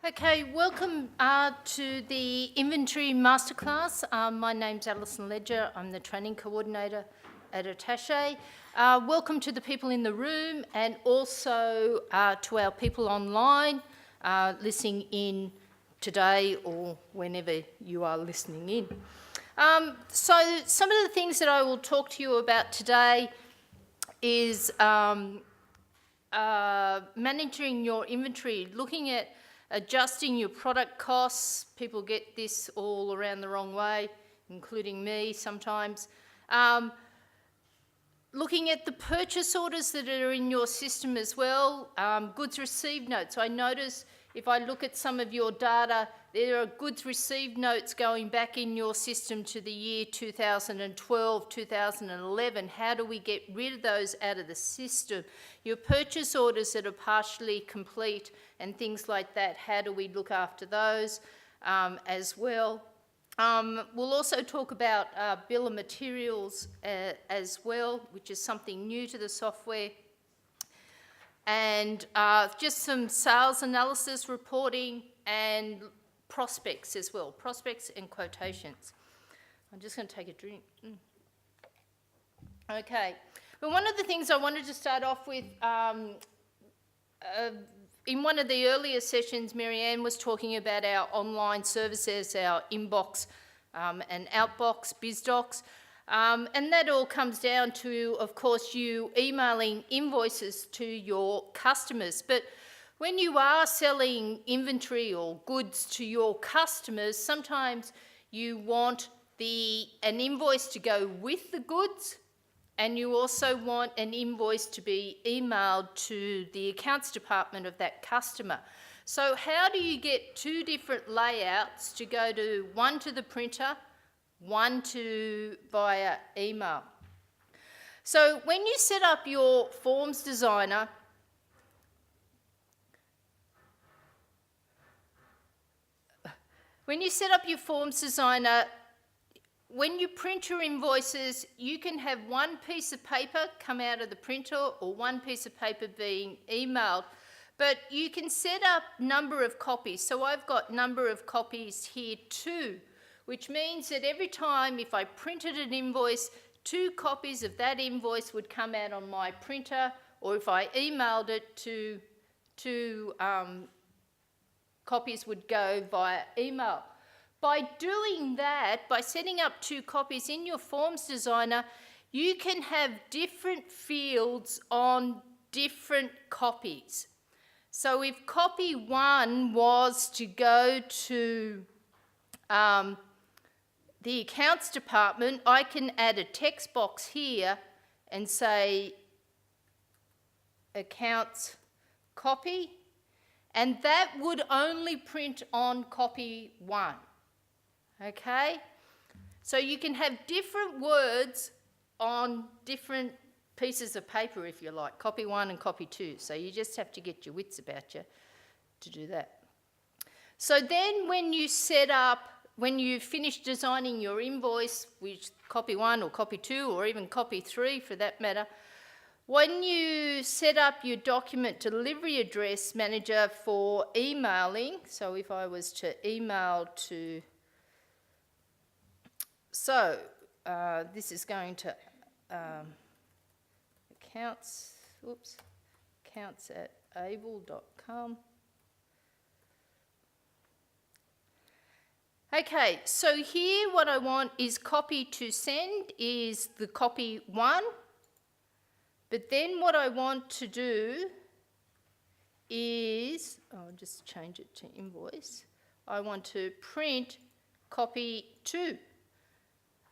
Okay, welcome to the Inventory Masterclass. My name's Alison Ledger. I'm the Training Coordinator at Attaché. Welcome to the people in the room and also to our people online listening in today or whenever you are listening in. So some of the things that I will talk to you about today is managing your inventory, looking at adjusting your product costs. People get this all around the wrong way, including me sometimes. Looking at the purchase orders that are in your system as well, goods received notes. I notice if I look at some of your data, there are goods received notes going back in your system to the year 2012, 2011. How do we get rid of those out of the system? Your purchase orders that are partially complete and things like that, how do we look after those as well? We'll also talk about bill of materials as well, which is something new to the software. And just some sales analysis reporting and prospects as well, prospects and quotations. I'm just going to take a drink. Okay, but one of the things I wanted to start off with, in one of the earlier sessions, Marianne was talking about our online services, our inbox and outbox, BizDocs. And that all comes down to, of course, you emailing invoices to your customers. But when you are selling inventory or goods to your customers, sometimes you want an invoice to go with the goods, and you also want an invoice to be emailed to the accounts department of that customer. So how do you get two different layouts to go to, one to the printer, one to via email? So when you set up your forms designer, when you print your invoices, you can have one piece of paper come out of the printer or one piece of paper being emailed, but you can set up number of copies. So I've got number of copies here too, which means that every time if I printed an invoice, 2 copies of that invoice would come out on my printer, or if I emailed it, two copies would go via email. By doing that, by setting up 2 copies in your forms designer, you can have different fields on different copies. So if copy 1 was to go to the accounts department, I can add a text box here and say accounts copy, and that would only print on copy 1. Okay? So you can have different words on different pieces of paper, if you like, copy 1 and copy 2. So you just have to get your wits about you to do that. So then when you finish designing your invoice, which copy 1 or copy 2 or even copy 3 for that matter, when you set up your document delivery address manager for emailing, so if I was to email to, this is going to accounts at able.com. Okay, so here what I want is copy to send is the copy 1, but then what I want to do is, I'll just change it to invoice, I want to print copy 2.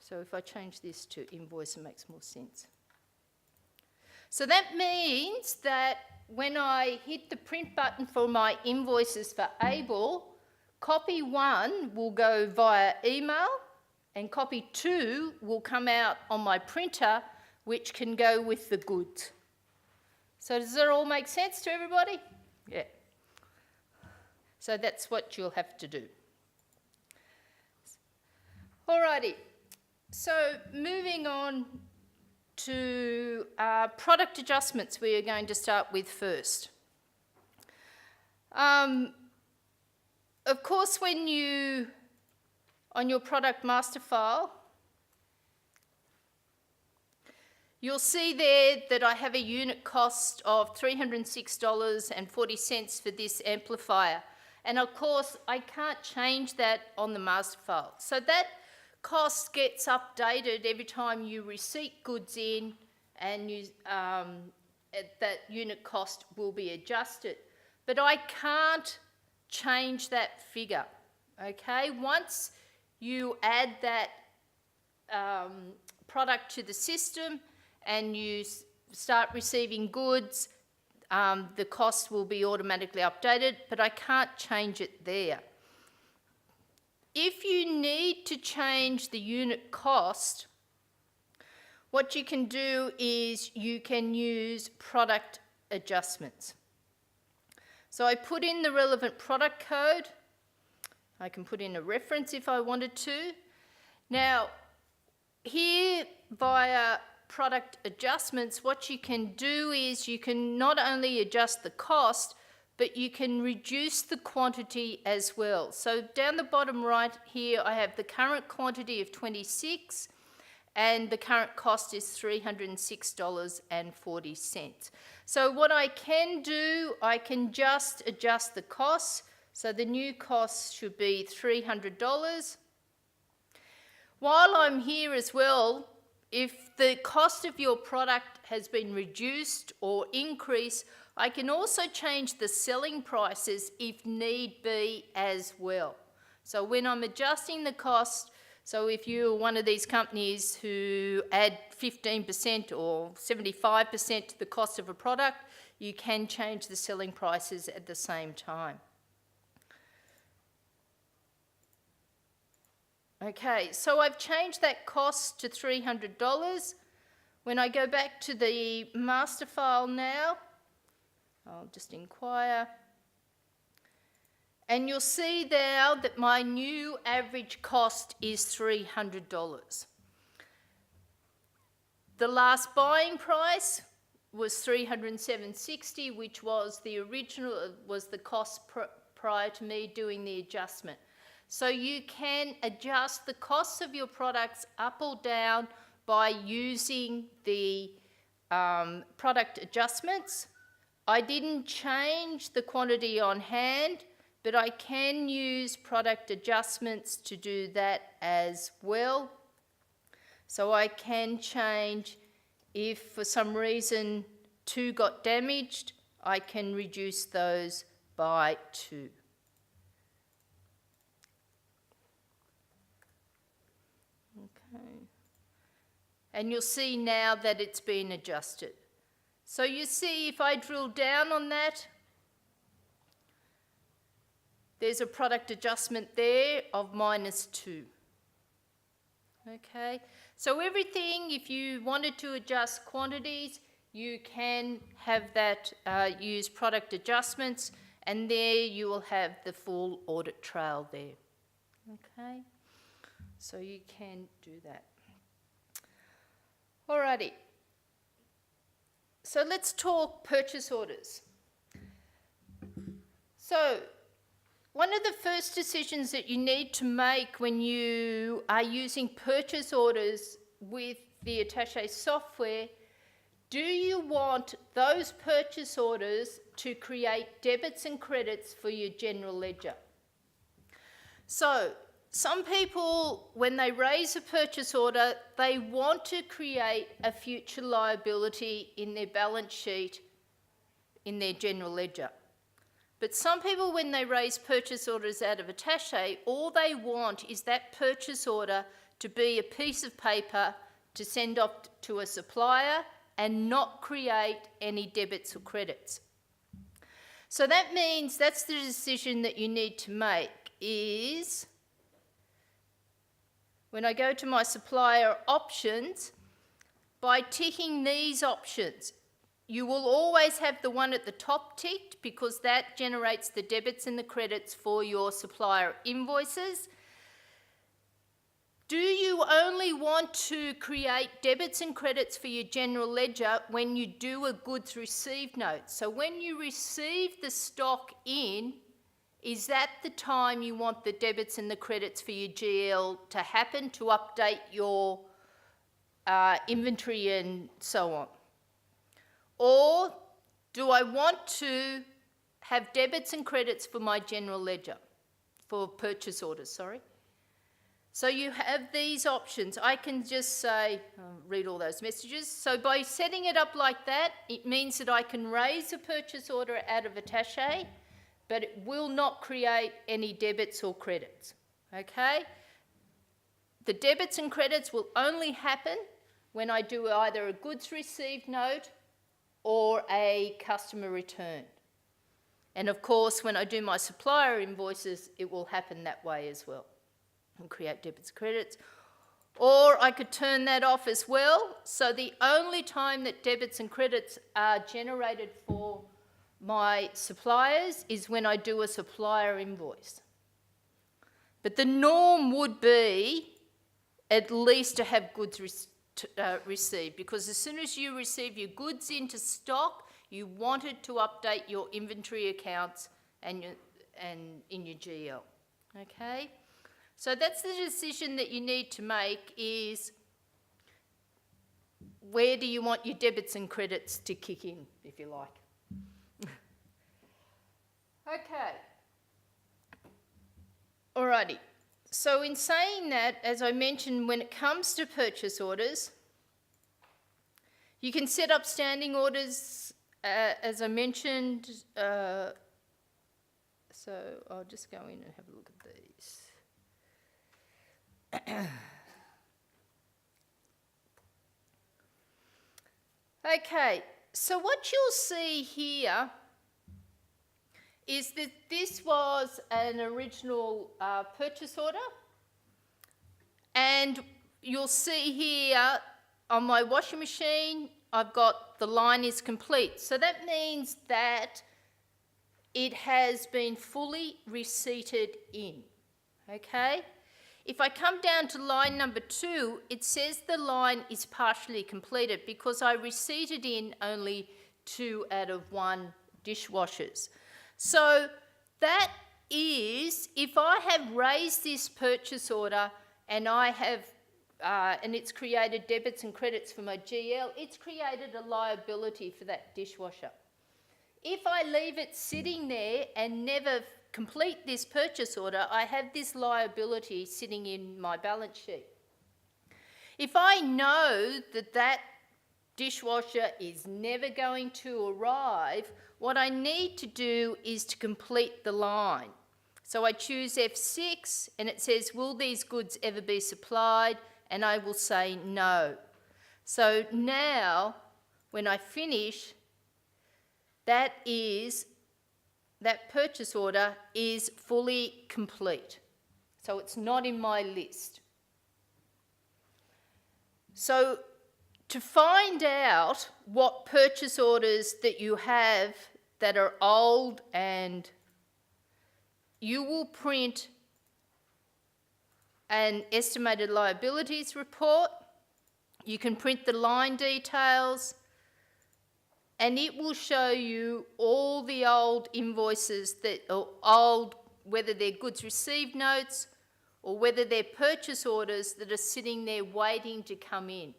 So if I change this to invoice, it makes more sense. So that means that when I hit the print button for my invoices for Able, copy 1 will go via email and copy 2 will come out on my printer, which can go with the goods. So does that all make sense to everybody? Yeah. So that's what you'll have to do. Alrighty. So moving on to product adjustments, we are going to start with first. of course, when you, on your product master file, you'll see there that I have a unit cost of $306.40 for this amplifier. And of course, I can't change that on the master file. So that cost gets updated every time you receipt goods in, and that unit cost will be adjusted. But I can't change that figure, okay? Once you add that product to the system and you start receiving goods, the cost will be automatically updated, but I can't change it there. If you need to change the unit cost, what you can do is you can use product adjustments. So I put in the relevant product code. I can put in a reference if I wanted to. Now, here via product adjustments, what you can do is you can not only adjust the cost, but you can reduce the quantity as well. So down the bottom right here, I have the current quantity of 26, and the current cost is $306.40. So what I can do, I can just adjust the costs. So the new cost should be $300. While I'm here as well, if the cost of your product has been reduced or increased, I can also change the selling prices if need be as well. So when I'm adjusting the cost, so if you're one of these companies who add 15% or 75% to the cost of a product, you can change the selling prices at the same time. Okay, so I've changed that cost to $300. When I go back to the master file now, I'll just inquire. And you'll see now that my new average cost is $300. The last buying price was $307.60, which was the original, was the cost prior to me doing the adjustment. So you can adjust the costs of your products up or down by using the product adjustments. I didn't change the quantity on hand, but I can use product adjustments to do that as well. So I can change, if for some reason 2 got damaged, I can reduce those by 2. Okay. And you'll see now that it's been adjusted. So you see, if I drill down on that, there's a product adjustment there of -2. Okay, so everything, if you wanted to adjust quantities, you can have that, use product adjustments, and there you will have the full audit trail there. Okay, so you can do that. Alrighty, so let's talk purchase orders. So, one of the first decisions that you need to make when you are using purchase orders with the Attaché software, do you want those purchase orders to create debits and credits for your general ledger? So, some people, when they raise a purchase order, they want to create a future liability in their balance sheet in their general ledger. But some people, when they raise purchase orders out of Attaché, all they want is that purchase order to be a piece of paper to send off to a supplier and not create any debits or credits. So that means that's the decision that you need to make is, when I go to my supplier options, by ticking these options, you will always have the one at the top ticked because that generates the debits and the credits for your supplier invoices. Do you only want to create debits and credits for your general ledger when you do a goods received note? So when you receive the stock in, is that the time you want the debits and the credits for your GL to happen to update your inventory and so on? Or do I want to have debits and credits for my general ledger, for purchase orders, sorry? So you have these options. I can just say, read all those messages. So by setting it up like that, it means that I can raise a purchase order out of attaché, but it will not create any debits or credits, okay? The debits and credits will only happen when I do either a goods received note or a customer return. And of course, when I do my supplier invoices, it will happen that way as well, and create debits and credits. Or I could turn that off as well. So the only time that debits and credits are generated for my suppliers is when I do a supplier invoice. But the norm would be at least to have goods received, because as soon as you receive your goods into stock, you wanted to update your inventory accounts and in your GL, okay? So that's the decision that you need to make, is where do you want your debits and credits to kick in, if you like. Okay. Alrighty. So in saying that, as I mentioned, when it comes to purchase orders, you can set up standing orders, as I mentioned. So I'll just go in and have a look at these. Okay, so what you'll see here is that this was an original purchase order, and you'll see here on my washing machine I've got the line is complete. So that means that it has been fully receipted in, okay? If I come down to line number 2, it says the line is partially completed because I receipted in only 2 out of 1 dishwashers. So that is, if I have raised this purchase order and I have, and it's created debits and credits for my GL, it's created a liability for that dishwasher. If I leave it sitting there and never complete this purchase order, I have this liability sitting in my balance sheet. If I know that that dishwasher is never going to arrive, what I need to do is to complete the line. So I choose F6 and it says, will these goods ever be supplied? And I will say no. So now, when I finish, that purchase order is fully complete. So it's not in my list. So to find out what purchase orders that you have that are old, and you will print an estimated liabilities report, you can print the line details, and it will show you all the old invoices that are old, whether they're goods received notes or whether they're purchase orders that are sitting there waiting to come in.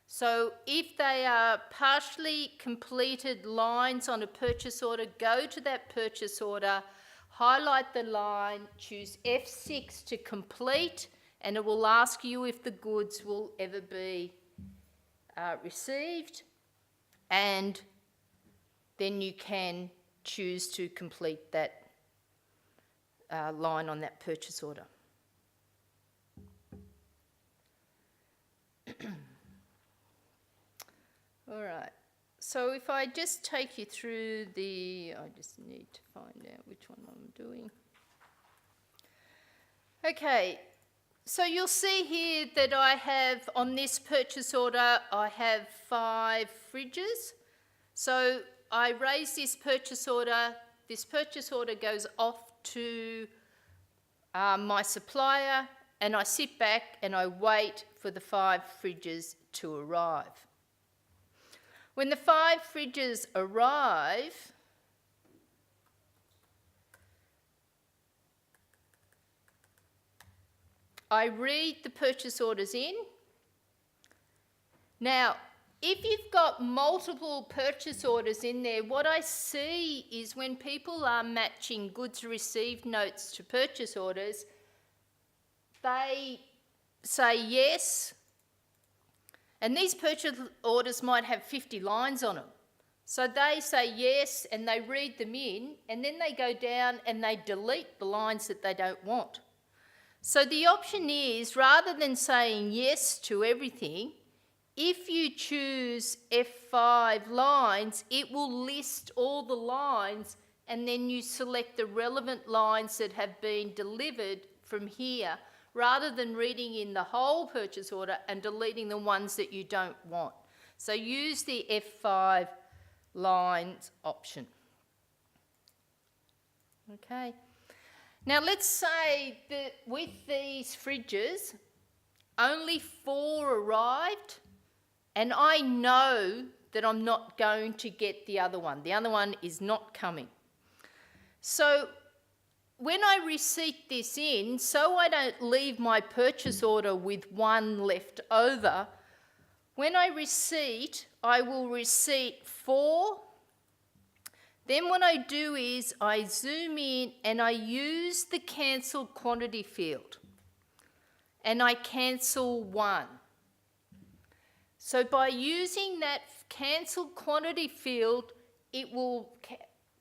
So if they are partially completed lines on a purchase order, go to that purchase order, highlight the line, choose F6 to complete, and it will ask you if the goods will ever be received, and then you can choose to complete that line on that purchase order. All right, so if I just take you through I just need to find out which one I'm doing. Okay, so you'll see here that I have, on this purchase order, I have 5 fridges. So I raise this purchase order goes off to my supplier, and I sit back and I wait for the 5 fridges to arrive. When the 5 fridges arrive, I read the purchase orders in. Now, if you've got multiple purchase orders in there, what I see is when people are matching goods received notes to purchase orders, they say yes, and these purchase orders might have 50 lines on them. So they say yes and they read them in, and then they go down and they delete the lines that they don't want. So the option is, rather than saying yes to everything, if you choose F5 lines, it will list all the lines, and then you select the relevant lines that have been delivered from here, rather than reading in the whole purchase order and deleting the ones that you don't want. So use the F5 lines option. Okay. Now let's say that with these fridges, only 4 arrived, and I know that I'm not going to get the other one. The other one is not coming. So when I receipt this in, so I don't leave my purchase order with 1 left over, when I receipt, I will receipt 4. Then what I do is I zoom in and I use the cancel quantity field, and I cancel 1. So by using that cancel quantity field, it will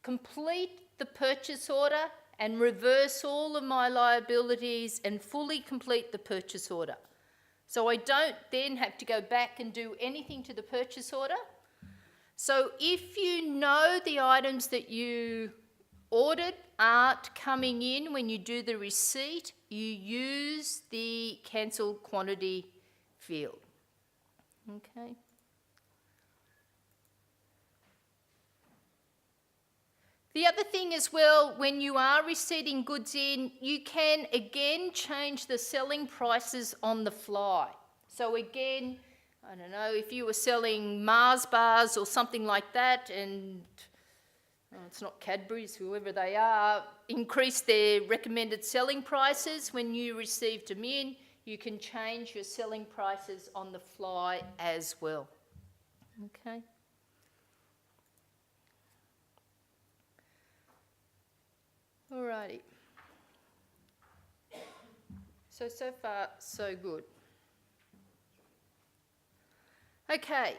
complete the purchase order and reverse all of my liabilities and fully complete the purchase order. So I don't then have to go back and do anything to the purchase order. So if you know the items that you ordered aren't coming in when you do the receipt, you use the cancel quantity field. Okay. The other thing as well, when you are receipting goods in, you can again change the selling prices on the fly. So again, I don't know, if you were selling Mars bars or something like that, and it's not Cadbury's, whoever they are, increase their recommended selling prices when you received them in, you can change your selling prices on the fly as well. Okay. Alrighty. So far, so good. Okay.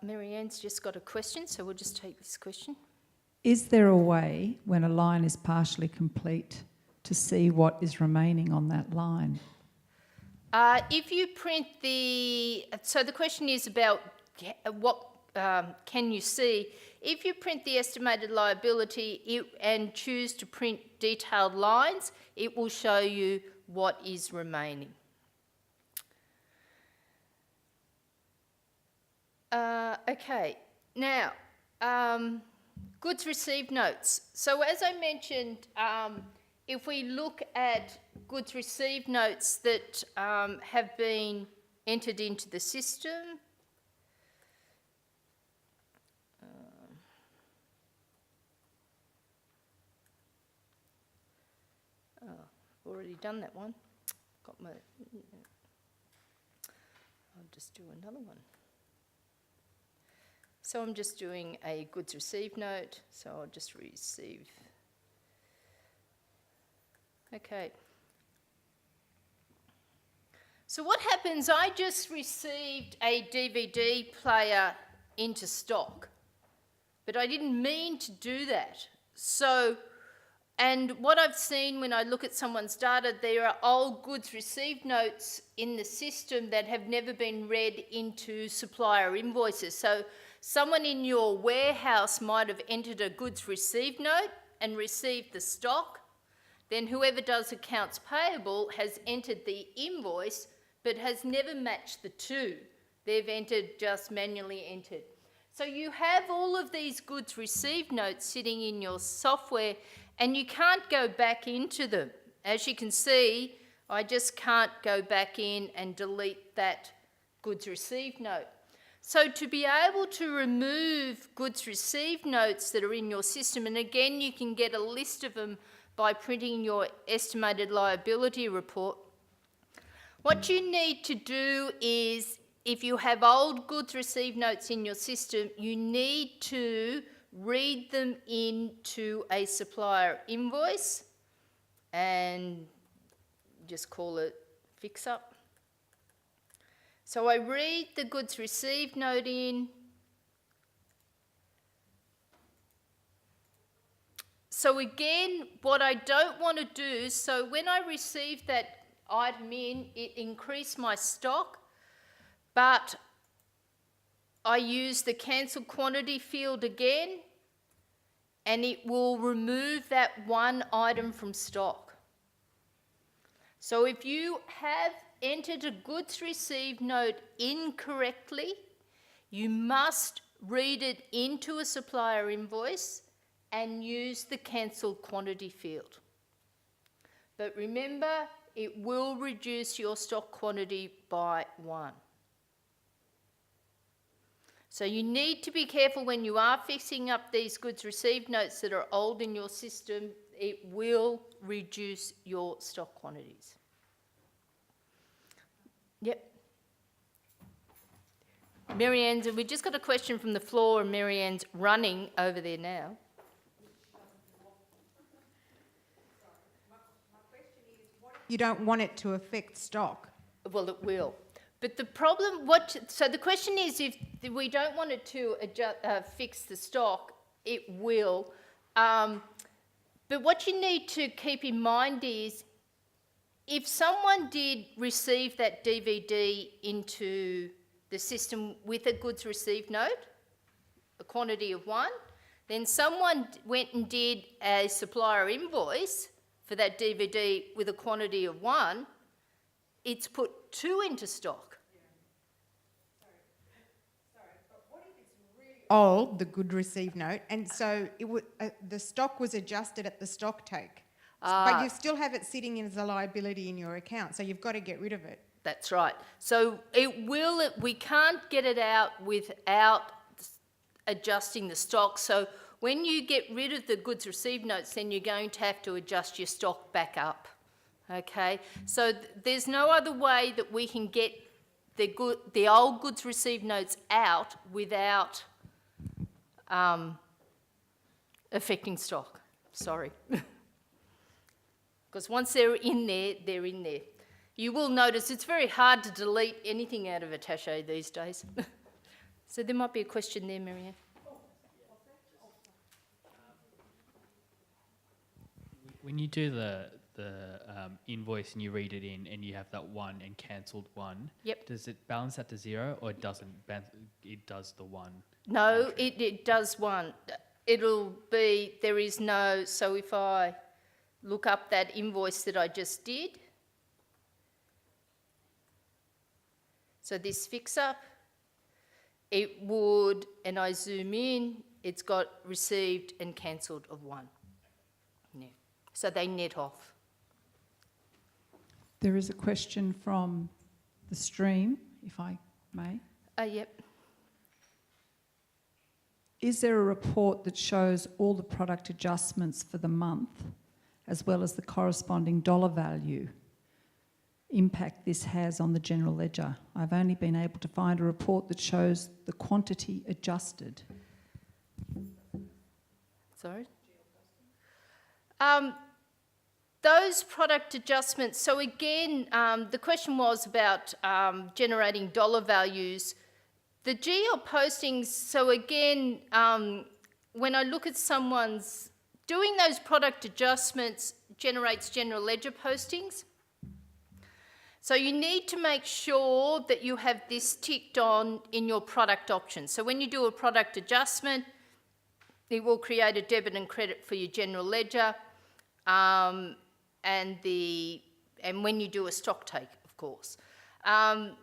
Mary Ann's just got a question, so we'll just take this question. Is there a way, when a line is partially complete, to see what is remaining on that line? If you print so the question is about what can you see. If you print the estimated liability and choose to print detailed lines, it will show you what is remaining. Okay, now, goods received notes. So as I mentioned, if we look at goods received notes that have been entered into the system, already done that one. I'll just do another one. So I'm just doing a goods received note, so I'll just receive. Okay. So what happens, I just received a DVD player into stock, but I didn't mean to do that. So, and what I've seen when I look at someone's data, there are old goods received notes in the system that have never been read into supplier invoices. So someone in your warehouse might have entered a goods received note and received the stock. Then whoever does accounts payable has entered the invoice but has never matched the two. They've just manually entered. So you have all of these goods received notes sitting in your software, and you can't go back into them. As you can see, I just can't go back in and delete that goods received note. So to be able to remove goods received notes that are in your system, and again you can get a list of them by printing your estimated liability report, what you need to do is, if you have old goods received notes in your system, you need to read them into a supplier invoice and just call it fix up. So I read the goods received note in. So again, what I don't want to do, so when I received that item in, it increased my stock, but I use the cancel quantity field again, and it will remove that one item from stock. So if you have entered a goods received note incorrectly, you must read it into a supplier invoice and use the cancelled quantity field. But remember, it will reduce your stock quantity by 1. So you need to be careful when you are fixing up these goods received notes that are old in your system. It will reduce your stock quantities. Yep. Marianne's, we just got a question from the floor, and Marianne's running over there now. You don't want it to affect stock. Well, it will. But the problem, so the question is, if we don't want it to fix the stock, it will. But what you need to keep in mind is, if someone did receive that DVD into the system with a goods received note, a quantity of 1, then someone went and did a supplier invoice for that DVD with a quantity of 1, it's put 2 into stock. Old, the good received note, and so it the stock was adjusted at the stock take. But you still have it sitting as a liability in your account, so you've got to get rid of it. That's right. So we can't get it out without adjusting the stock. So when you get rid of the goods received notes, then you're going to have to adjust your stock back up. Okay? So there's no other way that we can get the old goods received notes out without affecting stock. Sorry. Because once they're in there, they're in there. You will notice it's very hard to delete anything out of attaché these days. So there might be a question there, Marianne. When you do the invoice and you read it in and you have that 1 and cancelled 1, Yep. Does it balance that to 0, or it doesn't? It does the 1? No, it does 1. It'll be, there is no, so if I look up that invoice that I just did, so this fix up, it would, and I zoom in, it's got received and cancelled of 1. Yeah. So they net off. There is a question from the stream, if I may. Yep. Is there a report that shows all the product adjustments for the month, as well as the corresponding dollar value impact this has on the general ledger? I've only been able to find a report that shows the quantity adjusted. Sorry? Those product adjustments, so again, the question was about generating dollar values. The GL postings, so again, when I look at someone's, doing those product adjustments generates general ledger postings. So you need to make sure that you have this ticked on in your product options. So when you do a product adjustment, it will create a debit and credit for your general ledger, and when you do a stock take, of course.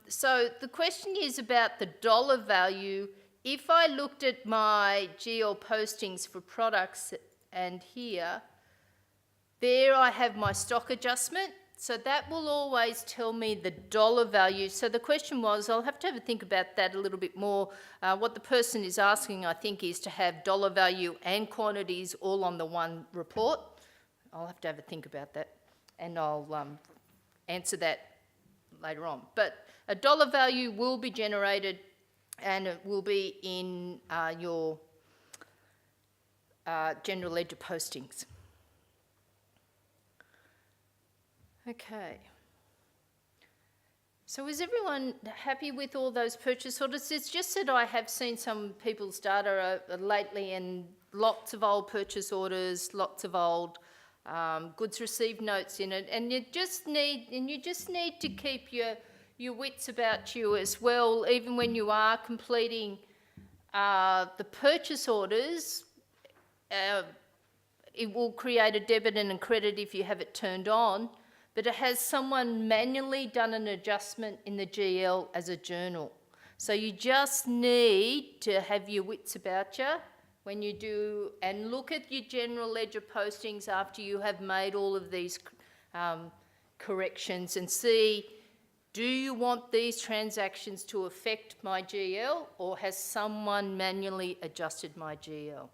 So the question is about the dollar value. If I looked at my GL postings for products, and here, there I have my stock adjustment. so that will always tell me the dollar value. So the question was, I'll have to have a think about that a little bit more. What the person is asking, I think, is to have dollar value and quantities all on the one report. I'll have to have a think about that, and I'll answer that later on. But a dollar value will be generated, and it will be in your general ledger postings. Okay. So is everyone happy with all those purchase orders? It's just that I have seen some people's data lately, and lots of old purchase orders, lots of old goods received notes in it, and you just need to keep your wits about you as well, even when you are completing the purchase orders. It will create a debit and a credit if you have it turned on, but it has someone manually done an adjustment in the GL as a journal. So you just need to have your wits about you when you do, and look at your general ledger postings after you have made all of these corrections, and see, do you want these transactions to affect my GL, or has someone manually adjusted my GL?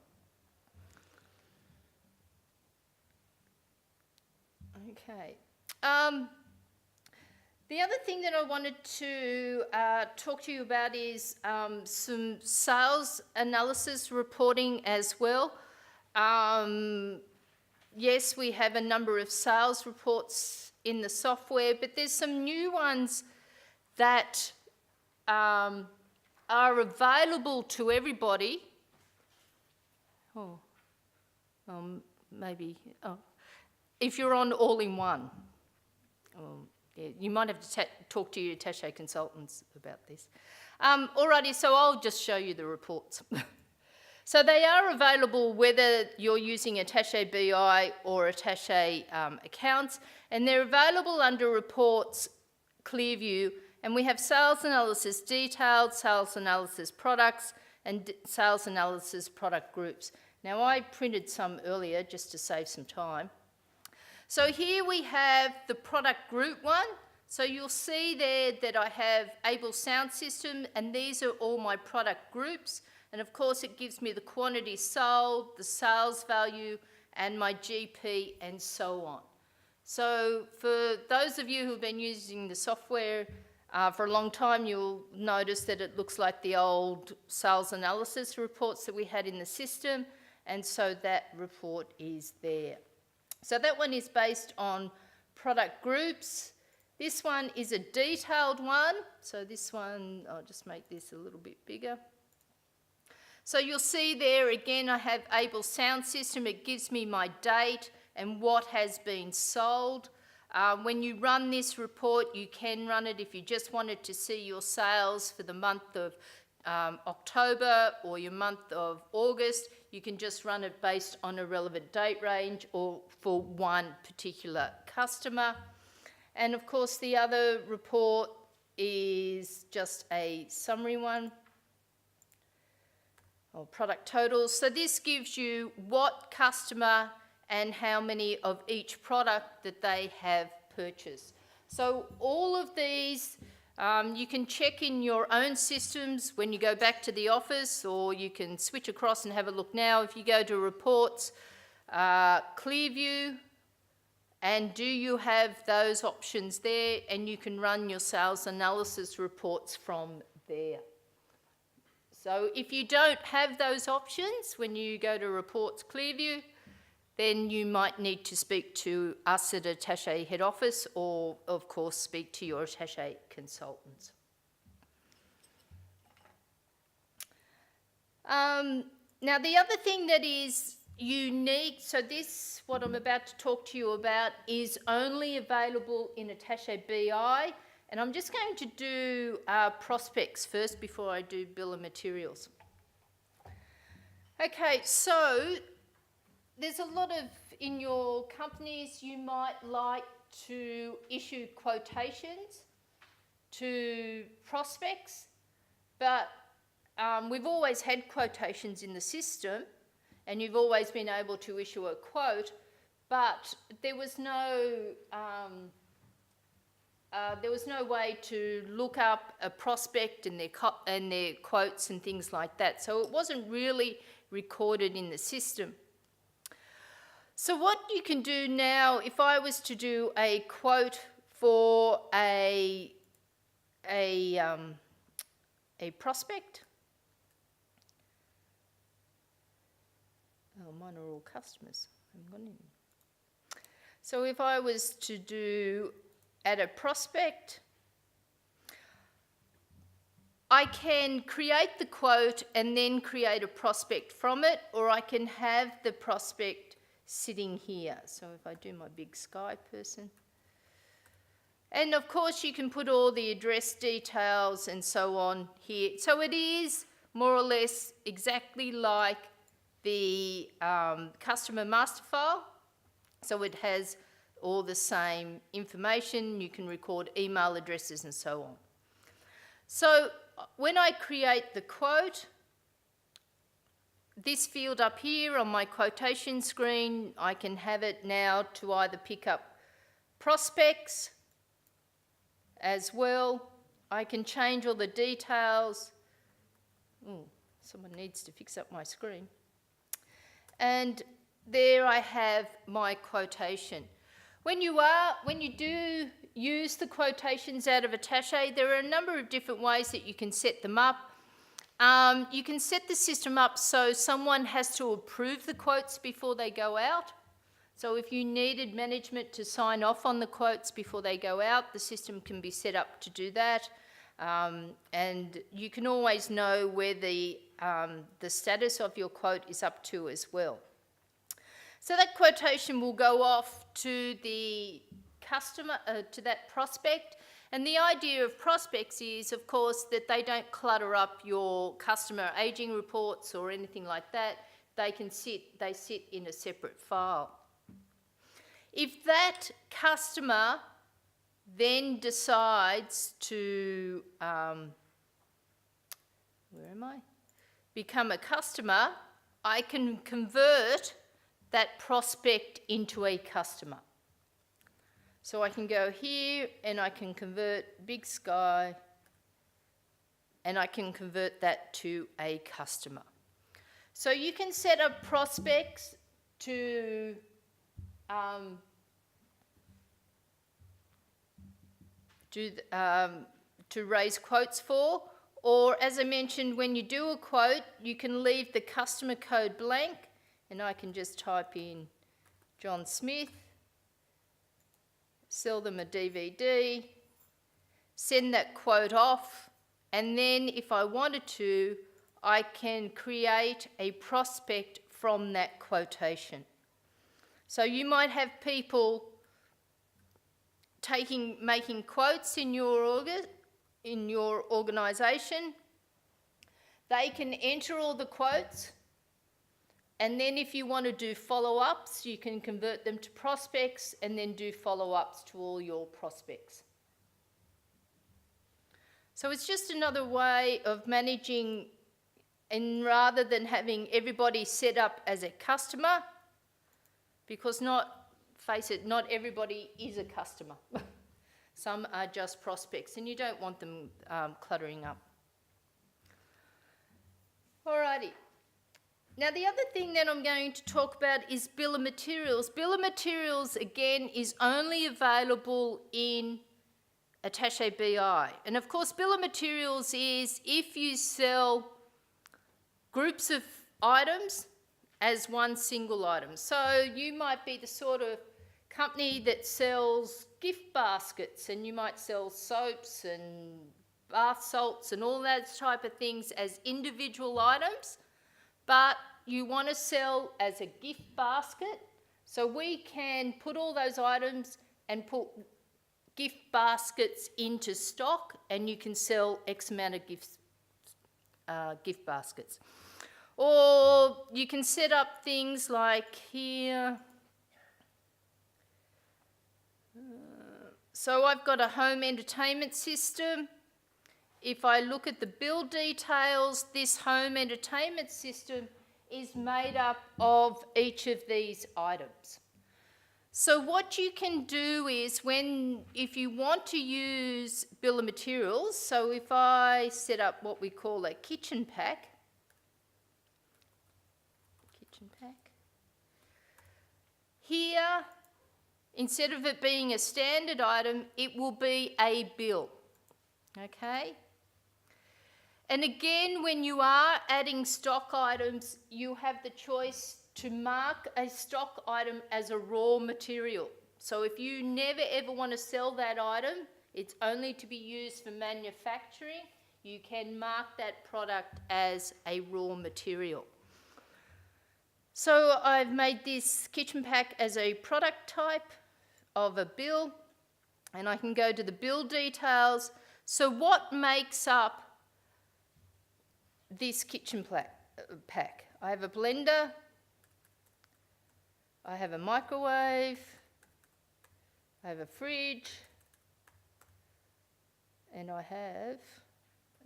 Okay. The other thing that I wanted to talk to you about is some sales analysis reporting as well. Yes, we have a number of sales reports in the software, but there's some new ones that are available to everybody. If you're on all-in-one. Yeah, you might have to talk to your attaché consultants about this. Alrighty, so I'll just show you the reports. So they are available whether you're using attaché BI or attaché accounts, and they're available under reports, Clearview, and we have sales analysis detailed, sales analysis products, and sales analysis product groups. Now I printed some earlier just to save some time. So here we have the product group one. So you'll see there that I have Able Sound System, and these are all my product groups. And of course it gives me the quantity sold, the sales value, and my GP, and so on. So for those of you who've been using the software for a long time, you'll notice that it looks like the old sales analysis reports that we had in the system, and so that report is there. So that one is based on product groups. This one is a detailed one. So this one, I'll just make this a little bit bigger. So you'll see there again, I have Able Sound System. It gives me my date and what has been sold. When you run this report, you can run it if you just wanted to see your sales for the month of October or your month of August. You can just run it based on a relevant date range or for one particular customer. And of course the other report is just a summary one, or product totals. So this gives you what customer and how many of each product that they have purchased. So all of these you can check in your own systems when you go back to the office, or you can switch across and have a look now. If you go to reports, Clearview, and do you have those options there, and you can run your sales analysis reports from there. So if you don't have those options when you go to reports Clearview, then you might need to speak to us at Attaché head office, or of course speak to your Attaché consultants. Now the other thing that is unique, so this, what I'm about to talk to you about, is only available in Attaché BI, and I'm just going to do prospects first before I do bill of materials. Okay, so there's a lot of, in your companies, you might like to issue quotations to prospects, but we've always had quotations in the system, and you've always been able to issue a quote, but there was no there was no way to look up a prospect and their quotes and things like that. So it wasn't really recorded in the system. So what you can do now, if I was to do a quote for a prospect, oh, mine are all customers. I haven't gone in. So if I was to add a prospect, I can create the quote and then create a prospect from it, or I can have the prospect sitting here. So if I do my big sky person, and of course you can put all the address details and so on here. So it is more or less exactly like the customer master file. So it has all the same information. You can record email addresses and so on. So when I create the quote, this field up here on my quotation screen, I can have it now to either pick up prospects as well. I can change all the details. Oh, someone needs to fix up my screen. And there I have my quotation. When you do use the quotations out of Attaché, there are a number of different ways that you can set them up. You can set the system up so someone has to approve the quotes before they go out. So if you needed management to sign off on the quotes before they go out, the system can be set up to do that. And you can always know where the status of your quote is up to as well. So that quotation will go off to the customer, to that prospect. And the idea of prospects is, of course, that they don't clutter up your customer aging reports or anything like that. They sit in a separate file. If that customer then decides to, become a customer, I can convert that prospect into a customer. So I can go here and I can convert Big Sky and I can convert that to a customer. So you can set up prospects to raise quotes for, or as I mentioned, when you do a quote, you can leave the customer code blank, and I can just type in John Smith, sell them a DVD, send that quote off, and then if I wanted to, I can create a prospect from that quotation. So you might have people making quotes in your organisation. They can enter all the quotes, and then if you want to do follow-ups, you can convert them to prospects and then do follow-ups to all your prospects. So it's just another way of managing, and rather than having everybody set up as a customer, because face it, not everybody is a customer. Some are just prospects, and you don't want them cluttering up. Alrighty. Now the other thing that I'm going to talk about is bill of materials. Bill of materials, again, is only available in Attaché BI. And of course, bill of materials is if you sell groups of items as one single item. So you might be the sort of company that sells gift baskets, and you might sell soaps and bath salts and all that type of things as individual items, but you want to sell as a gift basket. So we can put all those items and put gift baskets into stock, and you can sell X amount of gift baskets. Or you can set up things like here. So I've got a home entertainment system. If I look at the bill details, this home entertainment system is made up of each of these items. So what you can do is if you want to use bill of materials, so if I set up what we call a kitchen pack, here, instead of it being a standard item, it will be a bill, okay? And again, when you are adding stock items, you have the choice to mark a stock item as a raw material. So if you never ever want to sell that item, it's only to be used for manufacturing, you can mark that product as a raw material. So I've made this kitchen pack as a product type of a bill, and I can go to the bill details. So what makes up this kitchen pack? I have a blender, I have a microwave, I have a fridge, and I have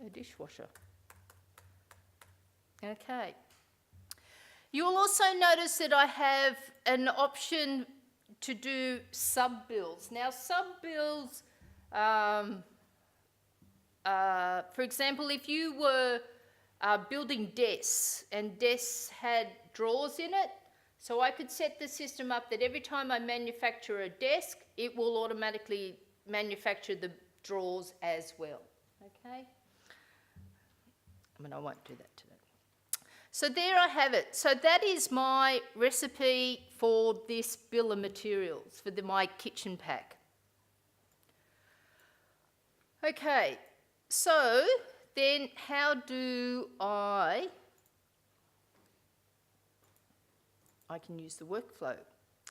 a dishwasher. Okay. You'll also notice that I have an option to do sub-bills. Now, sub-bills, for example, if you were building desks and desks had drawers in it, so I could set the system up that every time I manufacture a desk, it will automatically manufacture the drawers as well, okay? I mean, I won't do that today. So there I have it. So that is my recipe for this bill of materials, for my kitchen pack. Okay, so then how do I can use the workflow.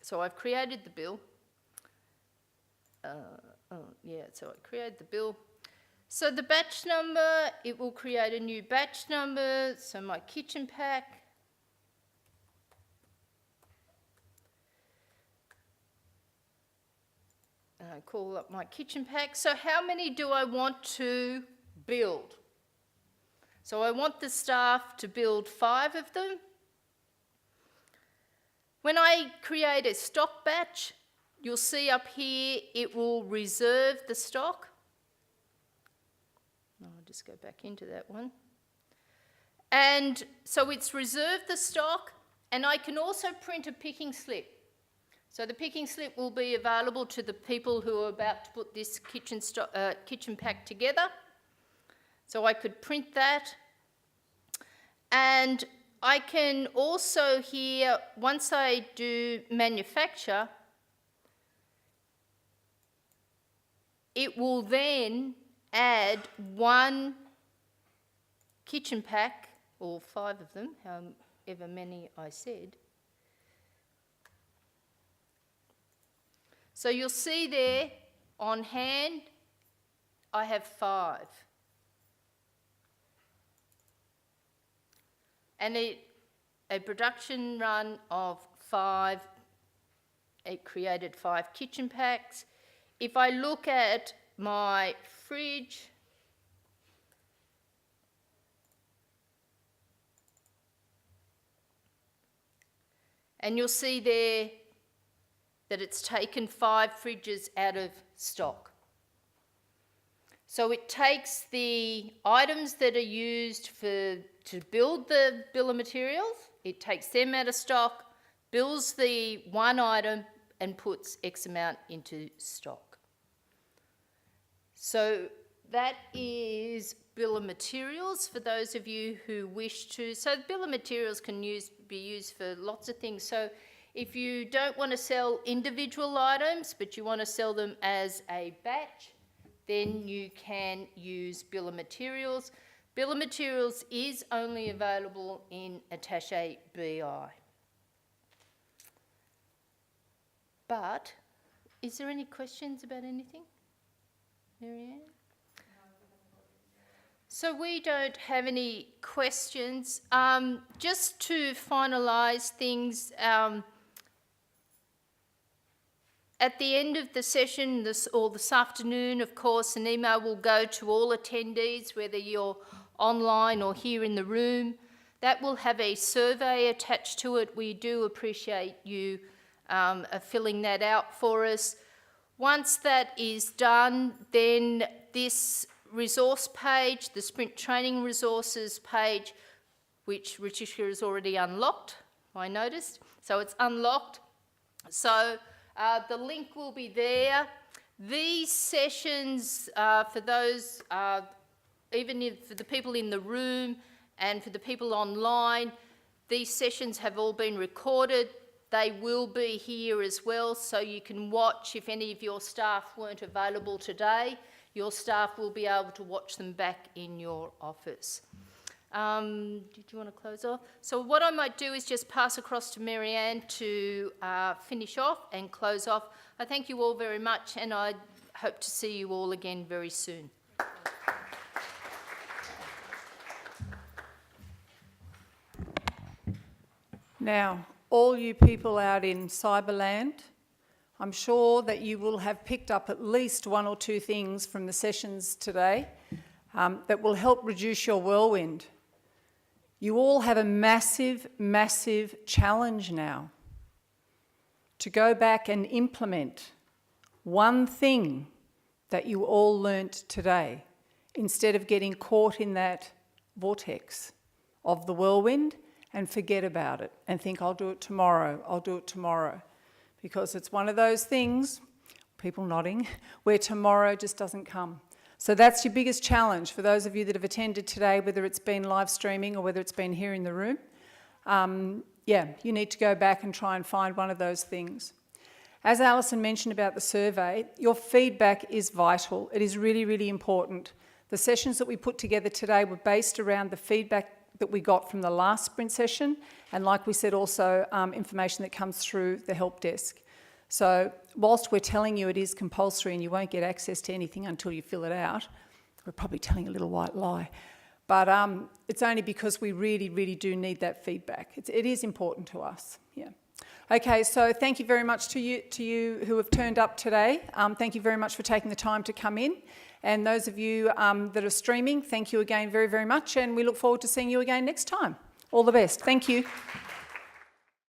So I've created the bill. So I created the bill. So the batch number, it will create a new batch number. So my kitchen pack. I call up my kitchen pack. So how many do I want to build? So I want the staff to build 5 of them. When I create a stock batch, you'll see up here it will reserve the stock. I'll just go back into that one. And so it's reserved the stock, and I can also print a picking slip. So the picking slip will be available to the people who are about to put this kitchen pack together. So I could print that. And I can also here, once I do manufacture, it will then add 1 kitchen pack, or 5 of them, however many I said. So you'll see there, on hand, I have 5. And a production run of 5, it created 5 kitchen packs. If I look at my fridge, and you'll see there that it's taken 5 fridges out of stock. So it takes the items that are used to build the bill of materials, it takes them out of stock, bills the 1 item and puts X amount into stock. So that is bill of materials for those of you who wish to. So bill of materials can be used for lots of things. So if you don't want to sell individual items, but you want to sell them as a batch, then you can use bill of materials. Bill of materials is only available in Attaché BI. But, is there any questions about anything, Marianne? So we don't have any questions. Just to finalise things, at the end of the session, this afternoon, of course, an email will go to all attendees, whether you're online or here in the room. That will have a survey attached to it. We do appreciate you filling that out for us. Once that is done, then this resource page, the Sprint Training Resources page, which Ritisha has already unlocked, I noticed. So it's unlocked. So the link will be there. These sessions, for those, for the people in the room and for the people online, these sessions have all been recorded. They will be here as well, so you can watch. If any of your staff weren't available today, your staff will be able to watch them back in your office. Did you want to close off? So what I might do is just pass across to Marianne to finish off and close off. I thank you all very much, and I hope to see you all again very soon. Now, all you people out in Cyberland, I'm sure that you will have picked up at least one or two things from the sessions today that will help reduce your whirlwind. You all have a massive, massive challenge now to go back and implement one thing that you all learnt today instead of getting caught in that vortex of the whirlwind and forget about it and think, I'll do it tomorrow, I'll do it tomorrow. Because it's one of those things, people nodding, where tomorrow just doesn't come. So that's your biggest challenge for those of you that have attended today, whether it's been live streaming or whether it's been here in the room. You need to go back and try and find one of those things. As Alison mentioned about the survey, your feedback is vital. It is really, really important. The sessions that we put together today were based around the feedback that we got from the last sprint session, and like we said, also information that comes through the help desk. So whilst we're telling you it is compulsory and you won't get access to anything until you fill it out, we're probably telling a little white lie. But it's only because we really, really do need that feedback. It is important to us. Yeah. Okay, so thank you very much to you who have turned up today. Thank you very much for taking the time to come in. And those of you that are streaming, thank you again very, very much. And we look forward to seeing you again next time. All the best. Thank you.